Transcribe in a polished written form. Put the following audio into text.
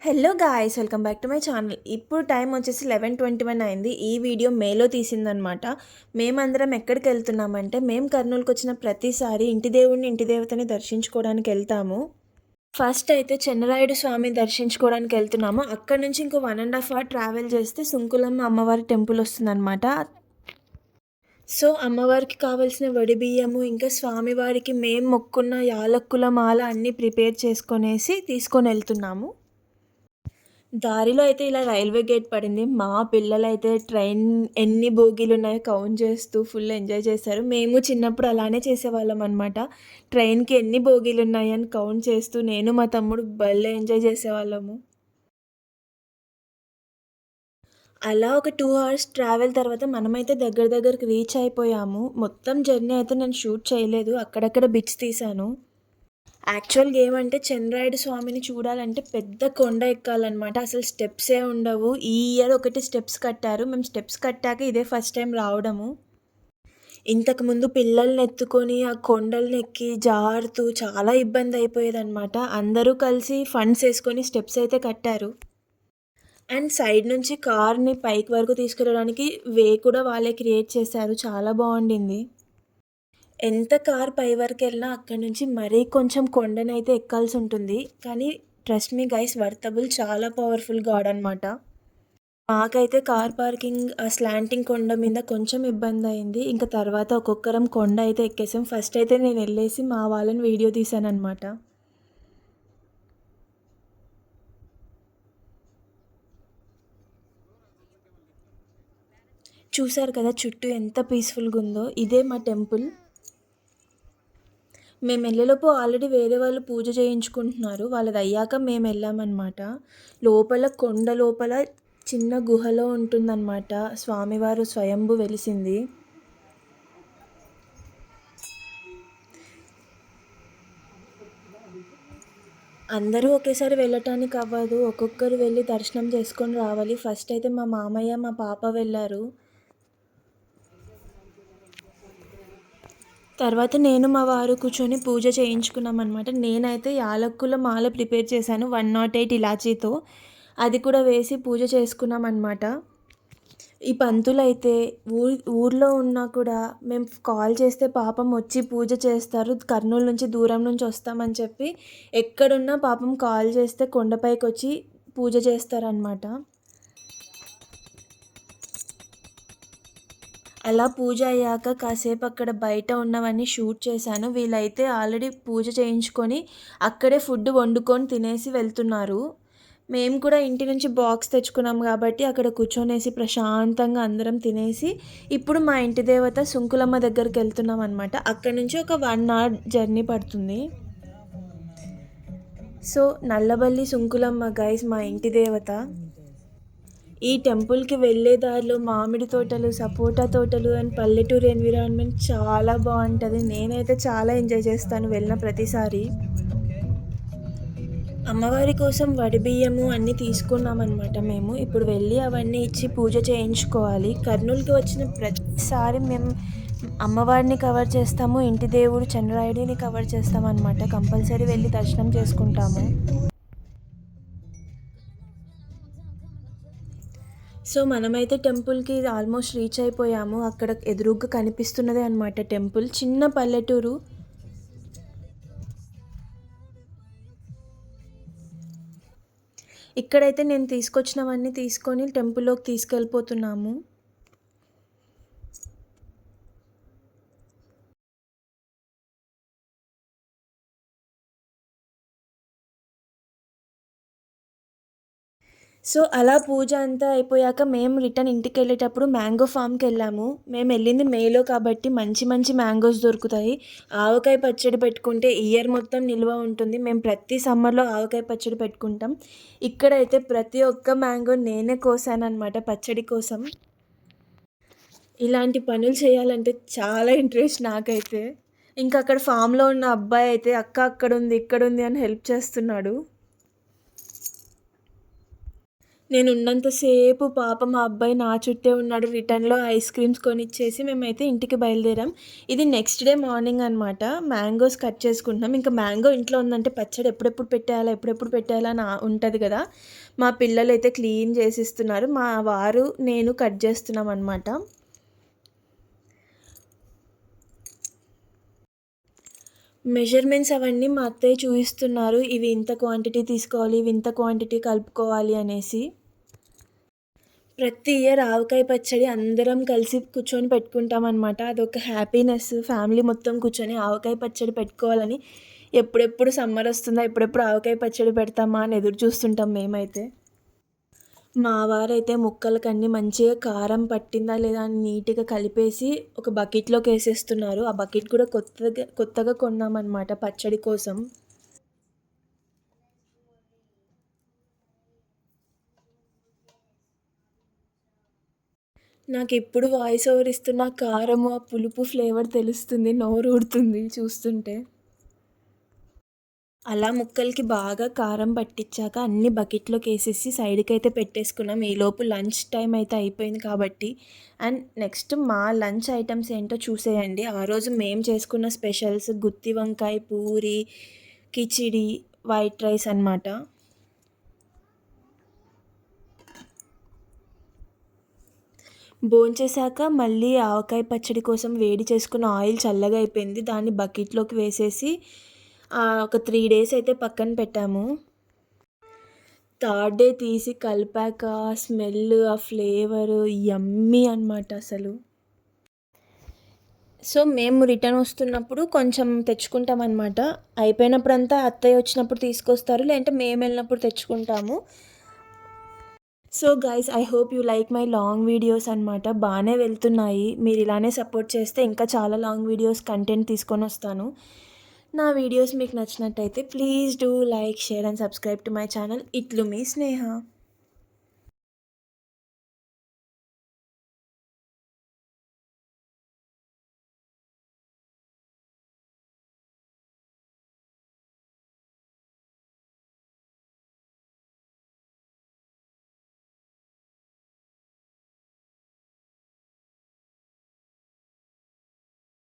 Hello guys, welcome back to my channel. ఇప్పుడు time వచ్చేసి 11:21 అయింది. ఈ వీడియో మేలో తీసిందనమాట. మేమందరం ఎక్కడికి వెళ్తున్నామంటే, మేము కర్నూలుకి వచ్చిన ప్రతిసారి ఇంటి దేవుడిని ఇంటి దేవతని దర్శించుకోవడానికి వెళ్తాము. ఫస్ట్ అయితే చెన్నరాయుడు స్వామి దర్శించుకోవడానికి వెళ్తున్నాము. అక్కడ నుంచి ఇంకో 1.5 అవర్ ట్రావెల్ చేస్తే సుంకులమ్మ అమ్మవారి టెంపుల్ వస్తుందన్నమాట. సో అమ్మవారికి కావాల్సిన వడి బియ్యము, ఇంకా స్వామివారికి మేము మొక్కున్న యాలక్కుల మాల అన్నీ ప్రిపేర్ చేసుకొనేసి తీసుకొని వెళ్తున్నాము. దారిలో అయితే ఇలా రైల్వే గేట్ పడింది. మా పిల్లలైతే ట్రైన్ ఎన్ని బోగీలున్నాయో కౌంట్ చేస్తూ ఫుల్ ఎంజాయ్ చేశారు. మేము చిన్నప్పుడు అలానే చేసేవాళ్ళం అనమాట. ట్రైన్‌కి ఎన్ని బోగీలున్నాయని కౌంట్ చేస్తూ నేను మా తమ్ముడు భలే ఎంజాయ్ చేసేవాళ్ళము. అలా ఒక 2 అవర్స్ ట్రావెల్ తర్వాత మనమైతే దగ్గరికి రీచ్ అయిపోయాము. మొత్తం జర్నీ అయితే నేను షూట్ చేయలేదు. అక్కడక్కడ బిట్స్ తీశాను. యాక్చువల్‌గా ఏమంటే చెన్నరాయుడు స్వామిని చూడాలంటే పెద్ద కొండ ఎక్కాలనమాట. అసలు స్టెప్సే ఉండవు. ఈ ఇయర్ ఒకటి స్టెప్స్ కట్టారు. మేము స్టెప్స్ కట్టాక ఇదే ఫస్ట్ టైం రావడము. ఇంతకుముందు పిల్లల్ని ఎత్తుకొని ఆ కొండల్ని ఎక్కి జారుతూ చాలా ఇబ్బంది అయిపోయేదనమాట. అందరూ కలిసి ఫండ్స్ ఏసుకొని స్టెప్స్ అయితే కట్టారు. అండ్ సైడ్ నుంచి కార్‌ని పైకి వరకు తీసుకెళ్ళడానికి వే కూడా వాళ్ళే క్రియేట్ చేశారు. చాలా బావుండింది. ఎంత కార్ పై వరకెళ్ళినా అక్కడి నుంచి మరీ కొంచెం కొండనైతే ఎక్కాల్సుంటుంది. కానీ ట్రస్ట్ మీ గైస్, వర్తబుల్. చాలా పవర్‌ఫుల్ గాడ్ అనమాట. మాకైతే కార్ పార్కింగ్ ఆ స్లాంటింగ్ కొండ మీద కొంచెం ఇబ్బందయింది. ఇంక తర్వాత ఒక్కొక్కరం కొండ అయితే ఎక్కేసాం. ఫస్ట్ అయితే నేనెళ్ళేసి మా వాళ్ళని వీడియో తీశాననమాట. చూసారు కదా చుట్టూ ఎంత పీస్‌ఫుల్‌గుందో. ఇదే మా టెంపుల్. మేమెళ్ళేలోపు ఆల్రెడీ వేరే వాళ్ళు పూజ చేయించుకుంటున్నారు. వాళ్ళదయ్యాక మేమెళ్ళామనమాట. లోపల కొండ లోపల చిన్న గుహలో ఉంటుందనమాట స్వామివారు స్వయంభూ వెలిసింది. అందరూ ఒకేసారి వెళ్ళటానికి అవ్వదు. ఒక్కొక్కరు వెళ్ళి దర్శనం చేసుకొని రావాలి. ఫస్ట్ అయితే మా మామయ్య, మా పాప వెళ్ళారు. తర్వాత నేను మా వారు కూర్చొని పూజ చేయించుకున్నామనమాట. నేనైతే యాలక్కుల మాల ప్రిపేర్ చేశాను 108 ఇలాచీతో. అది కూడా వేసి పూజ చేసుకున్నామనమాట. ఈ పంతులైతే ఊర్లో ఉన్నా కూడా మేము కాల్ చేస్తే పాపం వచ్చి పూజ చేస్తారు. కర్నూలు నుంచి దూరం నుంచి వస్తామని చెప్పి ఎక్కడున్నా పాపం కాల్ చేస్తే కొండపైకొచ్చి పూజ చేస్తారనమాట. అలా పూజ అయ్యాక కాసేపు అక్కడ బయట ఉన్నవన్నీ షూట్ చేశాను. వీళ్ళైతే ఆల్రెడీ పూజ చేయించుకొని అక్కడే ఫుడ్ వండుకొని తినేసి వెళ్తున్నారు. మేము కూడా ఇంటి నుంచి బాక్స్ తెచ్చుకున్నాం కాబట్టి అక్కడ కూర్చొనేసి ప్రశాంతంగా అందరం తినేసి ఇప్పుడు మా ఇంటి దేవత సుంకులమ్మ దగ్గరికి వెళ్తున్నాం అనమాట. అక్కడి నుంచి ఒక 1 అవర్ జర్నీ పడుతుంది. సో నల్లబల్లి సుంకులమ్మ గైస్ మా ఇంటి దేవత. ఈ టెంపుల్‌కి వెళ్ళే దారిలో మామిడి తోటలు, సపోటా తోటలు అండ్ పల్లెటూరు ఎన్విరాన్మెంట్ చాలా బావుంటది. నేనైతే చాలా ఎంజాయ్ చేస్తాను వెళ్ళిన ప్రతిసారి. అమ్మవారి కోసం వడిబియ్యము అన్నీ తీసుకున్నామనమాట మేము. ఇప్పుడు వెళ్ళి అవన్నీ ఇచ్చి పూజ చేయించుకోవాలి. కర్నూలుకి వచ్చిన ప్రతిసారి మేము అమ్మవారిని కవర్ చేస్తాము. ఇంటి దేవుడు చంద్రాయుడిని కవర్ చేస్తామనమాట. కంపల్సరీ వెళ్ళి దర్శనం చేసుకుంటాము. సో మనమైతే టెంపుల్‌కి ఆల్మోస్ట్ రీచ్ అయిపోయాము. అక్కడ ఎదురుగ్గా కనిపిస్తున్నదే అనమాట టెంపుల్. చిన్న పల్లెటూరు. ఇక్కడైతే నేను తీసుకొచ్చినవన్నీ తీసుకొని టెంపుల్‌లోకి తీసుకెళ్ళిపోతున్నాము. సో అలా పూజ అంతా అయిపోయాక మేము రిటర్న్ ఇంటికెళ్ళేటప్పుడు మ్యాంగో ఫామ్‌కెళ్ళాము. మేమెళ్ళింది మేలో కాబట్టి మంచి మంచి మ్యాంగోస్ దొరుకుతాయి. ఆవకాయ పచ్చడి పెట్టుకుంటే ఇయర్ మొత్తం నిల్వ ఉంటుంది. మేము ప్రతి సమ్మర్‌లో ఆవకాయ పచ్చడి పెట్టుకుంటాం. ఇక్కడైతే ప్రతి ఒక్క మ్యాంగో నేనే కోసాననమాట పచ్చడి కోసం. ఇలాంటి పనులు చేయాలంటే చాలా ఇంట్రెస్ట్ నాకైతే. ఇంకా అక్కడ ఫామ్‌లో ఉన్న అబ్బాయి అయితే అక్క అక్కడుంది, ఇక్కడుంది అని హెల్ప్ చేస్తున్నాడు. నేను ఉన్నంతసేపు పాపం ఆ అబ్బాయి నా చుట్టే ఉన్నాడు. రిటర్న్‌లో ఐస్ క్రీమ్స్ కొనిచ్చేసి మేమైతే ఇంటికి బయలుదేరాం. ఇది నెక్స్ట్ డే మార్నింగ్ అనమాట. మ్యాంగోస్ కట్ చేసుకుంటున్నాం. ఇంకా మ్యాంగో ఇంట్లో ఉందంటే పచ్చడి ఎప్పుడెప్పుడు పెట్టేయాలా, ఎప్పుడెప్పుడు పెట్టేయాలా అని ఉంటది కదా! మా పిల్లలైతే క్లీన్ చేసిస్తున్నారు. మా వారు, నేను కట్ చేస్తున్నాం అనమాట. మెజర్‌మెంట్స్ అవన్నీ మా అత్తయ్య చూయిస్తున్నారు. ఇవి ఇంత క్వాంటిటీ తీసుకోవాలి, ఇవి ఇంత క్వాంటిటీ కలుపుకోవాలి అనేసి. ప్రతి ఇయర్ ఆవకాయ పచ్చడి అందరం కలిసి కూర్చొని పెట్టుకుంటామనమాట. అదొక హ్యాపీనెస్. ఫ్యామిలీ మొత్తం కూర్చొని ఆవకాయ పచ్చడి పెట్టుకోవాలని ఎప్పుడెప్పుడు సమ్మరొస్తుందా? ఎప్పుడెప్పుడు ఆవకాయ పచ్చడి పెడతామా? అని ఎదురు చూస్తుంటాం మేమైతే. మా వారైతే ముక్కలకన్నీ మంచిగా కారం పట్టిందా లేదా అని నీట్‌గా కలిపేసి ఒక బకెట్‌లోకేసేస్తున్నారు. ఆ బకెట్ కూడా కొత్తగా కొన్నామనమాట పచ్చడి కోసం. నాకెప్పుడు వాయిస్ ఓవర్ ఇస్తున్న కారము, ఆ పులుపు ఫ్లేవర్ తెలుస్తుంది. నోరూరుతుంది చూస్తుంటే. అలా ముక్కలకి బాగా కారం పట్టించాక అన్నీ బకెట్‌లోకేసేసి సైడ్‌కైతే పెట్టేసుకున్నాం. ఈలోపు లంచ్ టైమ్ అయితే అయిపోయింది కాబట్టి. అండ్ నెక్స్ట్ మా లంచ్ ఐటెమ్స్ ఏంటో చూసేయండి. ఆ రోజు మేము చేసుకున్న స్పెషల్స్ గుత్తి వంకాయ, పూరి, కిచిడి, వైట్ రైస్ అనమాట. భోంచేసాక మళ్ళీ ఆవకాయ పచ్చడి కోసం వేడి చేసుకున్న ఆయిల్ చల్లగా అయిపోయింది. దాన్ని బకెట్‌లోకి వేసేసి ఒక 3 డేస్ అయితే పక్కన పెట్టాము. థర్డ్ డే తీసి కలిపాక ఆ స్మెల్, ఆ ఫ్లేవరు యమ్మీ అనమాట అసలు. సో, మేము రిటర్న్ వస్తున్నప్పుడు కొంచెం తెచ్చుకుంటామనమాట. అయిపోయినప్పుడంతా అత్తయ్య వచ్చినప్పుడు తీసుకొస్తారు. లేదంటే మేమెళ్ళినప్పుడు తెచ్చుకుంటాము. So, guys I hope you like my long videos అనమాట. బానే వెళ్తున్నాయి. మీరు ఇలానే సపోర్ట్ చేస్తే ఇంకా చాలా లాంగ్ వీడియోస్ కంటెంట్ తీసుకొనొస్తాను. నా వీడియోస్ మీకు నచ్చినట్టయితే please do like, share and subscribe to my channel. ఇట్లు మీ స్నేహ.